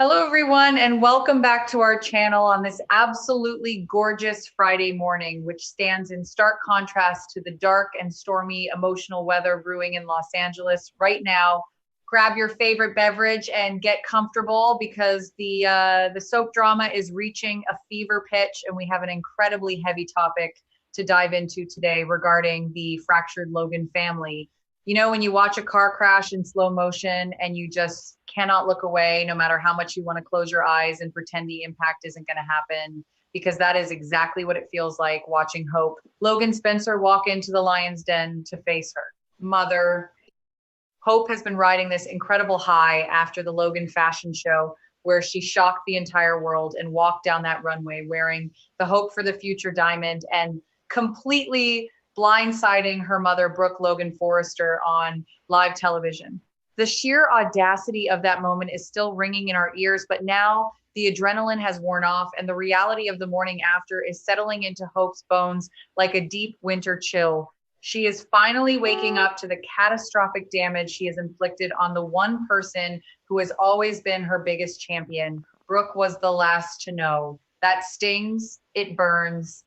Hello, everyone, and welcome back to our channel on this absolutely gorgeous Friday morning, which stands in stark contrast to the dark and stormy emotional weather brewing in Los Angeles right now. Grab your favorite beverage and get comfortable because the soap drama is reaching a fever pitch, and we have an incredibly heavy topic to dive into today regarding the fractured Logan family. You know, when you watch a car crash in slow motion and you just cannot look away, no matter how much you want to close your eyes and pretend the impact isn't going to happen, because that is exactly what it feels like watching Hope Logan Spencer walk into the lion's den to face her mother. Hope has been riding this incredible high after the Logan fashion show, where she shocked the entire world and walked down that runway wearing the Hope for the Future diamond and completely blindsiding her mother, Brooke Logan Forrester, on live television. The sheer audacity of that moment is still ringing in our ears, but now the adrenaline has worn off, and the reality of the morning after is settling into Hope's bones like a deep winter chill. She is finally waking up to the catastrophic damage she has inflicted on the one person who has always been her biggest champion. Brooke was the last to know. That stings, it burns.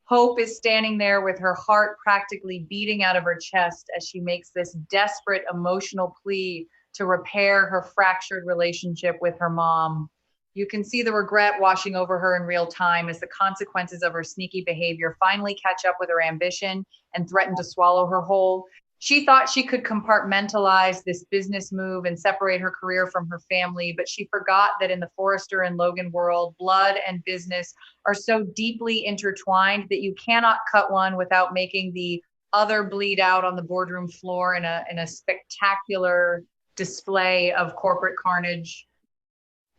Hope is standing there with her heart practically beating out of her chest as she makes this desperate emotional plea to repair her fractured relationship with her mom. You can see the regret washing over her in real time as the consequences of her sneaky behavior finally catch up with her ambition and threaten to swallow her whole. She thought she could compartmentalize this business move and separate her career from her family, but she forgot that in the Forrester and Logan world, blood and business are so deeply intertwined that you cannot cut one without making the other bleed out on the boardroom floor in a spectacular display of corporate carnage.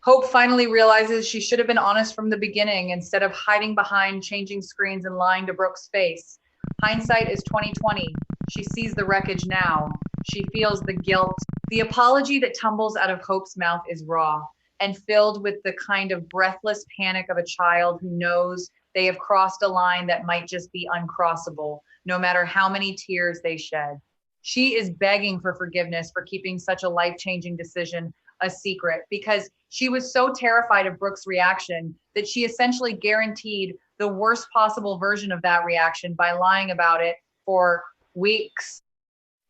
Hope finally realizes she should have been honest from the beginning instead of hiding behind changing screens and lying to Brooke's face. Hindsight is 2020. She sees the wreckage now. She feels the guilt. The apology that tumbles out of Hope's mouth is raw and filled with the kind of breathless panic of a child who knows they have crossed a line that might just be uncrossable, no matter how many tears they shed. She is begging for forgiveness for keeping such a life-changing decision a secret because she was so terrified of Brooke's reaction that she essentially guaranteed the worst possible version of that reaction by lying about it for weeks.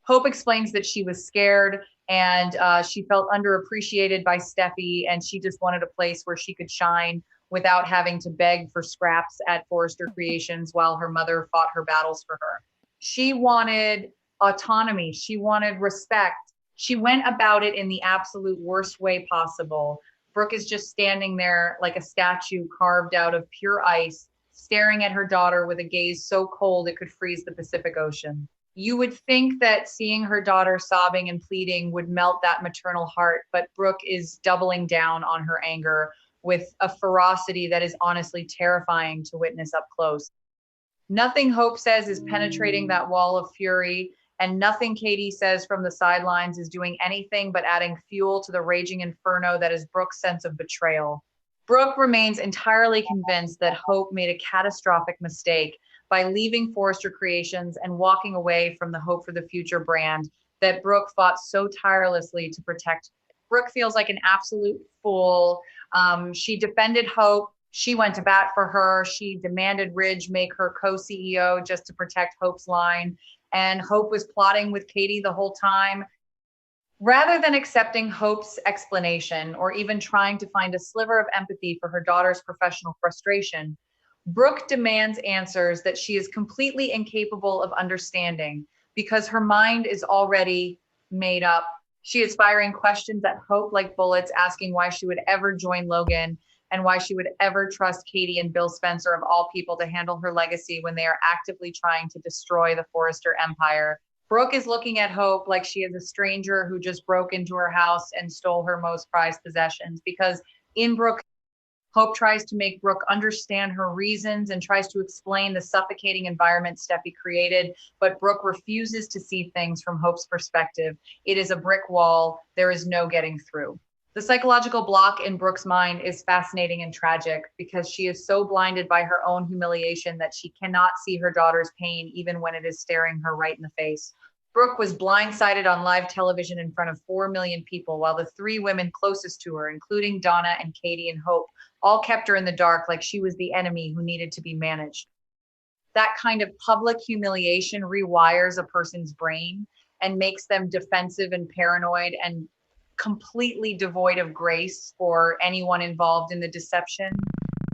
Hope explains that she was scared and she felt underappreciated by Steffi, and she just wanted a place where she could shine without having to beg for scraps at Forrester Creations while her mother fought her battles for her. She wanted autonomy. She wanted respect. She went about it in the absolute worst way possible. Brooke is just standing there like a statue carved out of pure ice, staring at her daughter with a gaze so cold it could freeze the Pacific Ocean. You would think that seeing her daughter sobbing and pleading would melt that maternal heart, but Brooke is doubling down on her anger with a ferocity that is honestly terrifying to witness up close. Nothing Hope says is penetrating that wall of fury, and nothing Katie says from the sidelines is doing anything but adding fuel to the raging inferno that is Brooke's sense of betrayal. Brooke remains entirely convinced that Hope made a catastrophic mistake by leaving Forrester Creations and walking away from the Hope for the Future brand that Brooke fought so tirelessly to protect. Brooke feels like an absolute fool. She defended Hope. She went to bat for her. She demanded Ridge make her co-CEO just to protect Hope's line. And Hope was plotting with Katie the whole time. Rather than accepting Hope's explanation or even trying to find a sliver of empathy for her daughter's professional frustration, Brooke demands answers that she is completely incapable of understanding because her mind is already made up. She is firing questions at Hope like bullets, asking why she would ever join Logan and why she would ever trust Katie and Bill Spencer, of all people, to handle her legacy when they are actively trying to destroy the Forrester empire. Brooke is looking at Hope like she is a stranger who just broke into her house and stole her most prized possessions, because in Brooke, Hope tries to make Brooke understand her reasons and tries to explain the suffocating environment Steffi created, but Brooke refuses to see things from Hope's perspective. It is a brick wall. There is no getting through. The psychological block in Brooke's mind is fascinating and tragic because she is so blinded by her own humiliation that she cannot see her daughter's pain even when it is staring her right in the face. Brooke was blindsided on live television in front of 4 million people, while the three women closest to her, including Donna and Katie and Hope, all kept her in the dark like she was the enemy who needed to be managed. That kind of public humiliation rewires a person's brain and makes them defensive and paranoid and completely devoid of grace for anyone involved in the deception.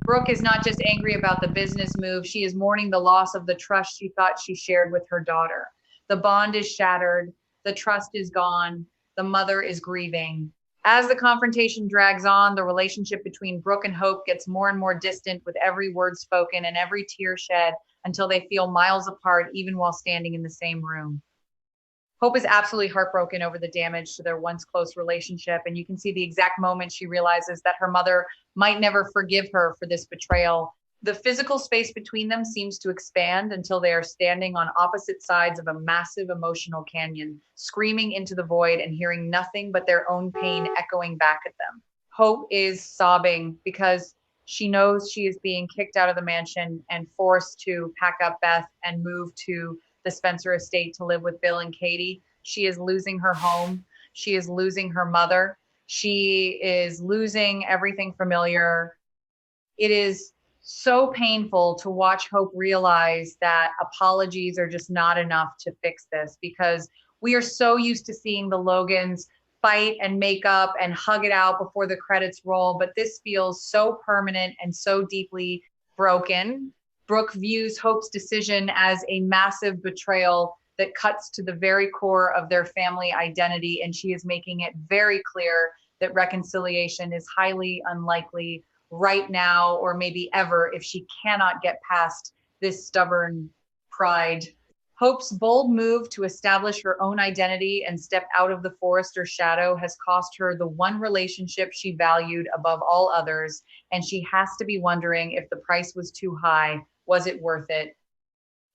Brooke is not just angry about the business move, she is mourning the loss of the trust she thought she shared with her daughter. The bond is shattered, the trust is gone, the mother is grieving. As the confrontation drags on, the relationship between Brooke and Hope gets more and more distant with every word spoken and every tear shed until they feel miles apart, even while standing in the same room. Hope is absolutely heartbroken over the damage to their once close relationship, and you can see the exact moment she realizes that her mother might never forgive her for this betrayal. The physical space between them seems to expand until they are standing on opposite sides of a massive emotional canyon, screaming into the void and hearing nothing but their own pain echoing back at them. Hope is sobbing because she knows she is being kicked out of the mansion and forced to pack up Beth and move to the Spencer estate to live with Bill and Katie. She is losing her home. She is losing her mother. She is losing everything familiar. It is so painful to watch Hope realize that apologies are just not enough to fix this, because we are so used to seeing the Logans fight and make up and hug it out before the credits roll. But this feels so permanent and so deeply broken. Brooke views Hope's decision as a massive betrayal that cuts to the very core of their family identity, and she is making it very clear that reconciliation is highly unlikely right now or maybe ever if she cannot get past this stubborn pride. Hope's bold move to establish her own identity and step out of the Forrester shadow has cost her the one relationship she valued above all others, and she has to be wondering if the price was too high. Was it worth it?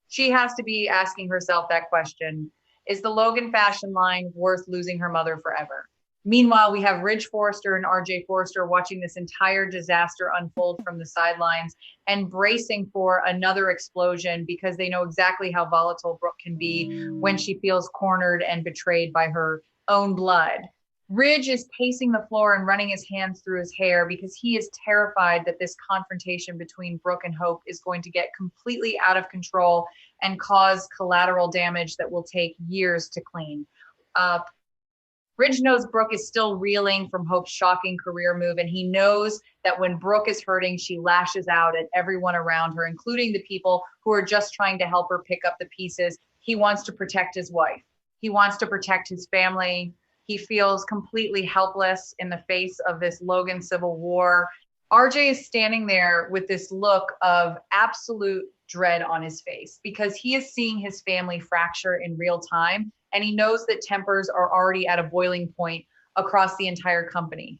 She has to be asking herself that question. Is the Logan fashion line worth losing her mother forever? Meanwhile, we have Ridge Forrester and RJ Forrester watching this entire disaster unfold from the sidelines and bracing for another explosion because they know exactly how volatile Brooke can be when she feels cornered and betrayed by her own blood. Ridge is pacing the floor and running his hands through his hair because he is terrified that this confrontation between Brooke and Hope is going to get completely out of control and cause collateral damage that will take years to clean up. Ridge knows Brooke is still reeling from Hope's shocking career move, and he knows that when Brooke is hurting, she lashes out at everyone around her, including the people who are just trying to help her pick up the pieces. He wants to protect his wife. He wants to protect his family. He feels completely helpless in the face of this Logan civil war. RJ is standing there with this look of absolute dread on his face because he is seeing his family fracture in real time, and he knows that tempers are already at a boiling point across the entire company.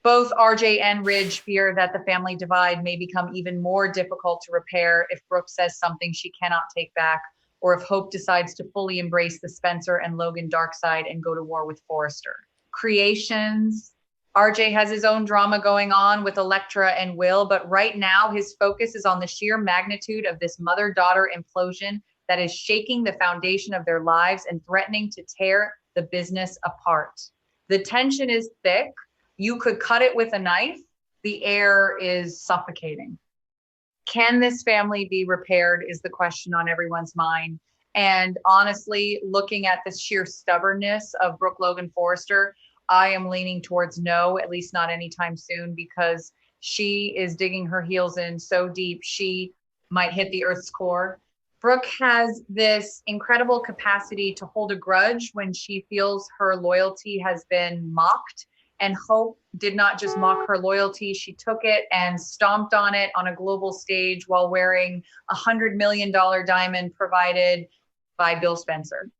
Both RJ and Ridge fear that the family divide may become even more difficult to repair if Brooke says something she cannot take back, or if Hope decides to fully embrace the Spencer and Logan dark side and go to war with Forrester. Creations. RJ has his own drama going on with Elektra and Will, but right now his focus is on the sheer magnitude of this mother-daughter implosion that is shaking the foundation of their lives and threatening to tear the business apart. The tension is thick. You could cut it with a knife. The air is suffocating. Can this family be repaired is the question on everyone's mind. And honestly, looking at the sheer stubbornness of Brooke Logan Forrester, I am leaning towards no, at least not anytime soon, because she is digging her heels in so deep she might hit the earth's core. Brooke has this incredible capacity to hold a grudge when she feels her loyalty has been mocked. And Hope did not just mock her loyalty, she took it and stomped on it on a global stage while wearing a $100 million diamond provided by Bill Spencer.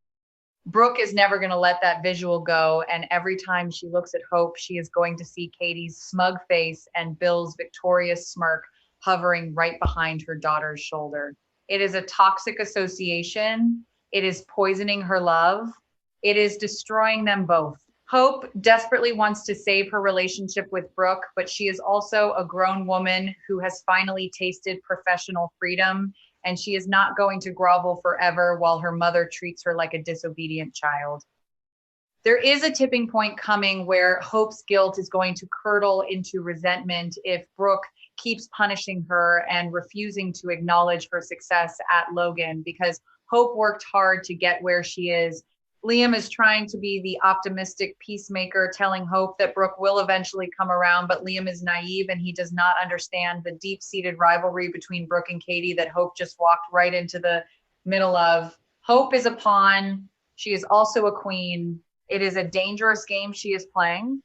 Brooke is never going to let that visual go. And every time she looks at Hope, she is going to see Katie's smug face and Bill's victorious smirk hovering right behind her daughter's shoulder. It is a toxic association. It is poisoning her love. It is destroying them both. Hope desperately wants to save her relationship with Brooke, but she is also a grown woman who has finally tasted professional freedom, and she is not going to grovel forever while her mother treats her like a disobedient child. There is a tipping point coming where Hope's guilt is going to curdle into resentment if Brooke keeps punishing her and refusing to acknowledge her success at Logan, because Hope worked hard to get where she is. Liam is trying to be the optimistic peacemaker, telling Hope that Brooke will eventually come around, but Liam is naive and he does not understand the deep-seated rivalry between Brooke and Katie that Hope just walked right into the middle of. Hope is a pawn. She is also a queen. It is a dangerous game she is playing.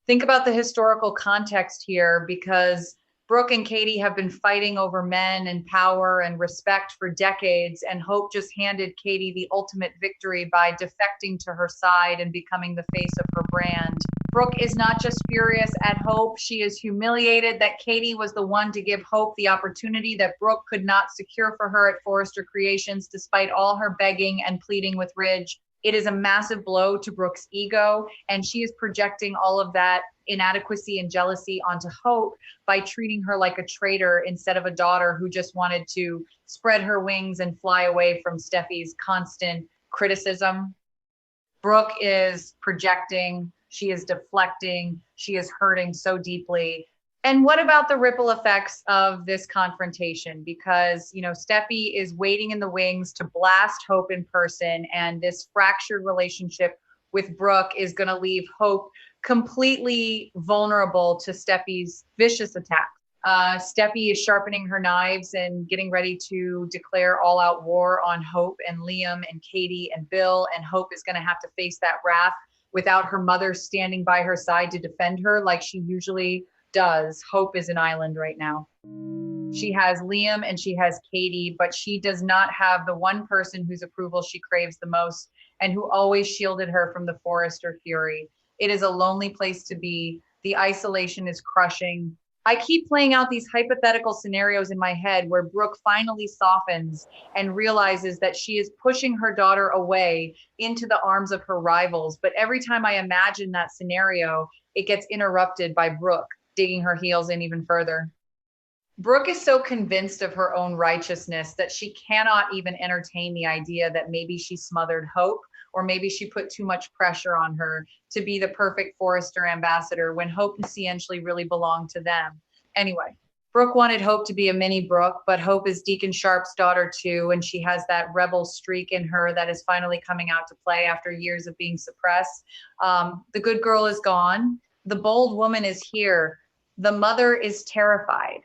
Think about the historical context here, because Brooke and Katie have been fighting over men and power and respect for decades, and Hope just handed Katie the ultimate victory by defecting to her side and becoming the face of her brand. Brooke is not just furious at Hope, she is humiliated that Katie was the one to give Hope the opportunity that Brooke could not secure for her at Forrester Creations, despite all her begging and pleading with Ridge. It is a massive blow to Brooke's ego, and she is projecting all of that inadequacy and jealousy onto Hope by treating her like a traitor instead of a daughter who just wanted to spread her wings and fly away from Steffi's constant criticism. Brooke is projecting, she is deflecting, she is hurting so deeply. And what about the ripple effects of this confrontation? Because, Steffi is waiting in the wings to blast Hope in person, and this fractured relationship with Brooke is going to leave Hope completely vulnerable to Steffi's vicious attacks. Steffi is sharpening her knives and getting ready to declare all-out war on Hope and Liam and Katie and Bill, and Hope is going to have to face that wrath without her mother standing by her side to defend her like she usually does. Hope is an island right now. She has Liam and she has Katie, but she does not have the one person whose approval she craves the most and who always shielded her from the Forrester fury. It is a lonely place to be. The isolation is crushing. I keep playing out these hypothetical scenarios in my head where Brooke finally softens and realizes that she is pushing her daughter away into the arms of her rivals. But every time I imagine that scenario, it gets interrupted by Brooke digging her heels in even further. Brooke is so convinced of her own righteousness that she cannot even entertain the idea that maybe she smothered Hope, or maybe she put too much pressure on her to be the perfect Forrester ambassador when Hope essentially really belonged to them. Anyway, Brooke wanted Hope to be a mini Brooke, but Hope is Deacon Sharp's daughter too, and she has that rebel streak in her that is finally coming out to play after years of being suppressed. The good girl is gone. The bold woman is here. The mother is terrified.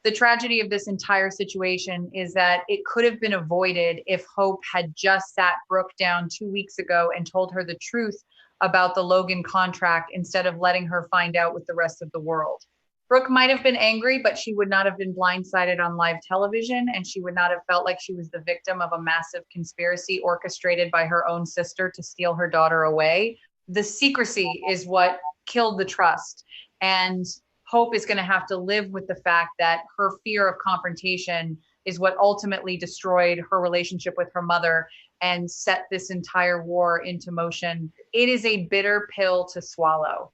The tragedy of this entire situation is that it could have been avoided if Hope had just sat Brooke down 2 weeks ago and told her the truth about the Logan contract instead of letting her find out with the rest of the world. Brooke might have been angry, but she would not have been blindsided on live television, and she would not have felt like she was the victim of a massive conspiracy orchestrated by her own sister to steal her daughter away. The secrecy is what killed the trust. And Hope is going to have to live with the fact that her fear of confrontation is what ultimately destroyed her relationship with her mother and set this entire war into motion. It is a bitter pill to swallow.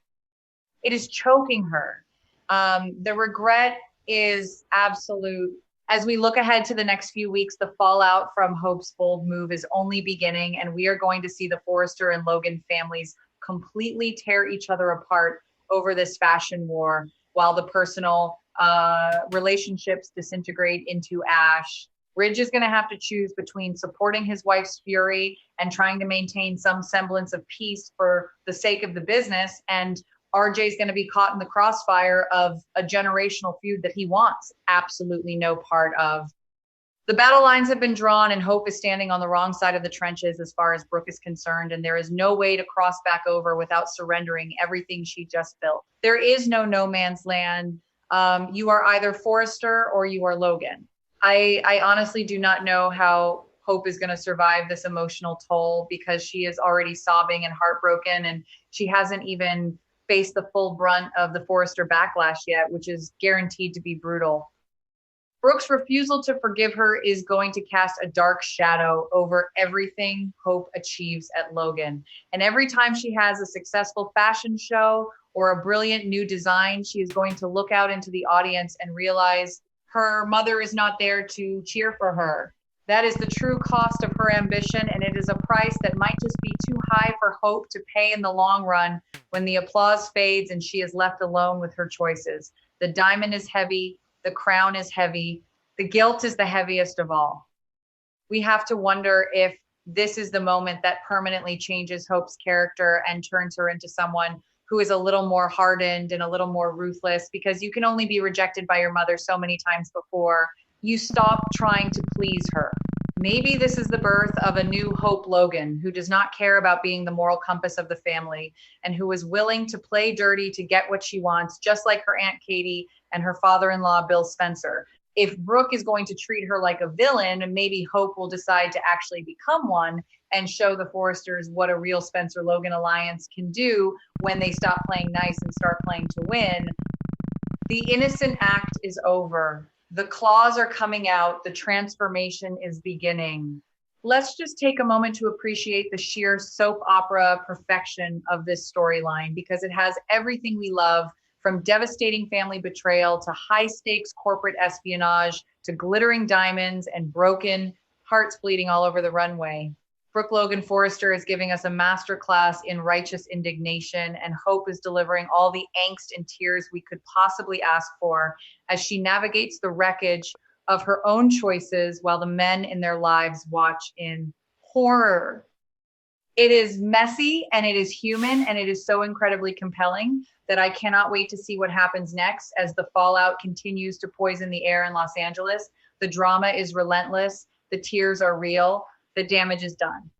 It is choking her. The regret is absolute. As we look ahead to the next few weeks, the fallout from Hope's bold move is only beginning, and we are going to see the Forrester and Logan families completely tear each other apart over this fashion war, while the personal relationships disintegrate into ash. Ridge is going to have to choose between supporting his wife's fury and trying to maintain some semblance of peace for the sake of the business, and RJ is going to be caught in the crossfire of a generational feud that he wants absolutely no part of. The battle lines have been drawn, and Hope is standing on the wrong side of the trenches as far as Brooke is concerned, and there is no way to cross back over without surrendering everything she just built. There is no man's land. You are either Forrester or you are Logan. I honestly do not know how Hope is going to survive this emotional toll, because she is already sobbing and heartbroken, and she hasn't even faced the full brunt of the Forrester backlash yet, which is guaranteed to be brutal. Brooke's refusal to forgive her is going to cast a dark shadow over everything Hope achieves at Logan. And every time she has a successful fashion show or a brilliant new design, she is going to look out into the audience and realize her mother is not there to cheer for her. That is the true cost of her ambition, and it is a price that might just be too high for Hope to pay in the long run when the applause fades and she is left alone with her choices. The diamond is heavy, the crown is heavy, the guilt is the heaviest of all. We have to wonder if this is the moment that permanently changes Hope's character and turns her into someone who is a little more hardened and a little more ruthless, because you can only be rejected by your mother so many times before you stop trying to please her. Maybe this is the birth of a new Hope Logan, who does not care about being the moral compass of the family and who is willing to play dirty to get what she wants, just like her Aunt Katie and her father-in-law, Bill Spencer. If Brooke is going to treat her like a villain, maybe Hope will decide to actually become one and show the Forresters what a real Spencer Logan alliance can do when they stop playing nice and start playing to win. The innocent act is over. The claws are coming out. The transformation is beginning. Let's just take a moment to appreciate the sheer soap opera perfection of this storyline, because it has everything we love, from devastating family betrayal to high stakes corporate espionage to glittering diamonds and broken hearts bleeding all over the runway. Brooke Logan Forrester is giving us a masterclass in righteous indignation, and Hope is delivering all the angst and tears we could possibly ask for as she navigates the wreckage of her own choices while the men in their lives watch in horror. It is messy and it is human and it is so incredibly compelling that I cannot wait to see what happens next as the fallout continues to poison the air in Los Angeles. The drama is relentless. The tears are real. The damage is done.